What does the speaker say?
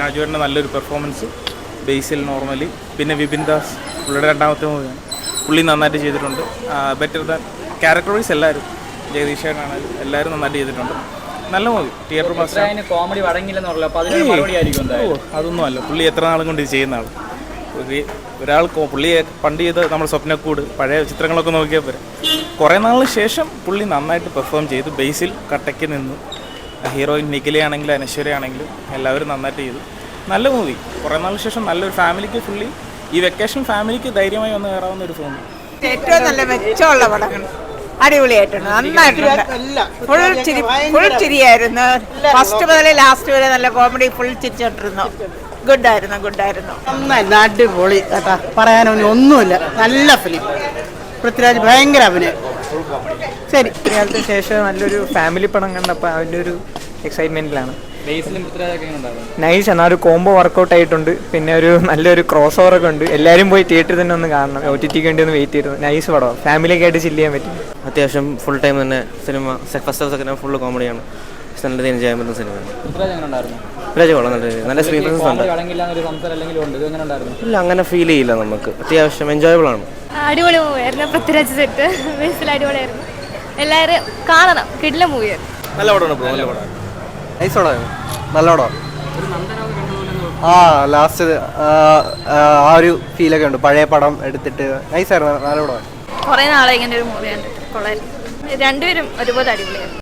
രാജുവേട്ടൻ്റെ നല്ലൊരു പെർഫോമൻസ്, ബേസിൽ നോർമലി, പിന്നെ വിപിൻ ദാസ് പുള്ളിയുടെ രണ്ടാമത്തെ മൂവിയാണ്, പുള്ളി നന്നായിട്ട് ചെയ്തിട്ടുണ്ട്. ബെറ്റർ ദാൻ ക്യാരക്ടർ വൈസ് എല്ലാവരും, ജഗദീഷേട്ടനാണെങ്കിലും എല്ലാവരും നന്നായിട്ട് ചെയ്തിട്ടുണ്ട്. നല്ല മൂവി, തിയേറ്റർ മാസ്റ്റർ. കോമഡി വഴങ്ങില്ലെന്നുള്ള അതൊന്നും അല്ല, പുള്ളി എത്ര നാളും കൊണ്ട് ഇത് ചെയ്യുന്ന ആൾ. ഒരാൾ പുള്ളിയെ പണ്ട് ചെയ്ത് നമ്മൾ സ്വപ്നക്കൂട് പഴയ ചിത്രങ്ങളൊക്കെ നോക്കിയാൽ പോരെ, കുറേ നാളിന് ശേഷം പുള്ളി നന്നായിട്ട് പെർഫോം ചെയ്തു. ബേസിൽ കട്ടയ്ക്ക് നിന്നു, ഹീറോയിൻ നിഖിലയാണെങ്കിലും അനശ്വരയാണെങ്കിലും എല്ലാവരും നന്നായിട്ട് ചെയ്തു. നല്ല മൂവി, കുറേ നാളിന് ശേഷം നല്ലൊരു ഫാമിലിക്ക്, ഫുള്ളി ഈ വെക്കേഷൻ ഫാമിലിക്ക് ധൈര്യമായി വന്ന് കയറാവുന്ന ഒരു ഫിലിം. ഏറ്റവും നല്ല മെച്ചമുള്ള പടങ്ങൾ, അടിപൊളിയായിട്ടുണ്ട്, നന്നായിട്ടുണ്ട്. ഫുൾ ചിരിയായിരുന്നു, ഫസ്റ്റ് മുതൽ ലാസ്റ്റ് വരെ നല്ല കോമഡി, ഫുൾ ചിരിച്ചോണ്ടിരുന്നു. ഗുഡായിരുന്നു. നന്നായിരുന്നു, അടിപൊളി കേട്ടാ, പറയാനൊന്നും ഒന്നുമില്ല. നല്ല ഫിലിം, പൃഥ്വിരാജ് ഭയങ്കര അഭിനയം. ശരി, കാലത്തിന് ശേഷം നല്ലൊരു ഫാമിലി പടം കണ്ടപ്പോൾ അതിൻ്റെ ഒരു എക്സൈറ്റ്മെൻറ്റിലാണ്. നൈസ്, എന്നാൽ ഒരു കോംബോ വർക്കൗട്ട് ആയിട്ടുണ്ട്. പിന്നെ ഒരു നല്ലൊരു ക്രോസ് ഓവർ ഒക്കെ ഉണ്ട്. എല്ലാവരും പോയി തിയേറ്ററിൽ തന്നെ ഒന്ന് കാണണം, OTT വേണ്ടി ഒന്ന് വെയിറ്റ് ചെയ്തു. നൈസ് പടം, ഫാമിലിയൊക്കെ ആയിട്ട് ചില്ല് ചെയ്യാൻ പറ്റും. അത്യാവശ്യം ഫുൾ ടൈം തന്നെ cinema, first half second half full കോമഡിയാണ്. നല്ല രീതിയിൽ ചെയ്യാൻ പറ്റുന്ന സിനിമയാണ്. പൃഥ്വിരാജ് കൊള്ളാം, നല്ല സ്ക്രീൻ പ്രസൻസ് ഉണ്ട്. ഇല്ല, അങ്ങനെ ഫീൽ ചെയ്യില്ല നമുക്ക്, അത്യാവശ്യം എൻജോയബിൾ ആണ്. അടിപൊളി മൂവിയായിരുന്നു, പൃഥ്വിരാജ് സെറ്റ് ബേസിൽ അടിപൊളിയായിരുന്നു. എല്ലാവരും കാണണം, കിടിലൻ മൂവിയായിരുന്നു. നല്ല പടമാണ് ബ്രോ, നല്ല പടമാണ്. നൈസ് പടമാണ്, നല്ല പടമാണ്. ലാസ്റ്റ് ആ ഒരു ഫീലൊക്കെ ഉണ്ട്, പഴയ പടം എടുത്തിട്ട് നൈസായിരുന്നു, നല്ല പടമാണ്. കുറേ നാളെ ഇങ്ങനെ ഒരു മൂവി കണ്ടിട്ട് കൊള്ളായിരുന്നു. രണ്ടുപേരും ഒരുപോലെ അടിപൊളിയായിരുന്നു.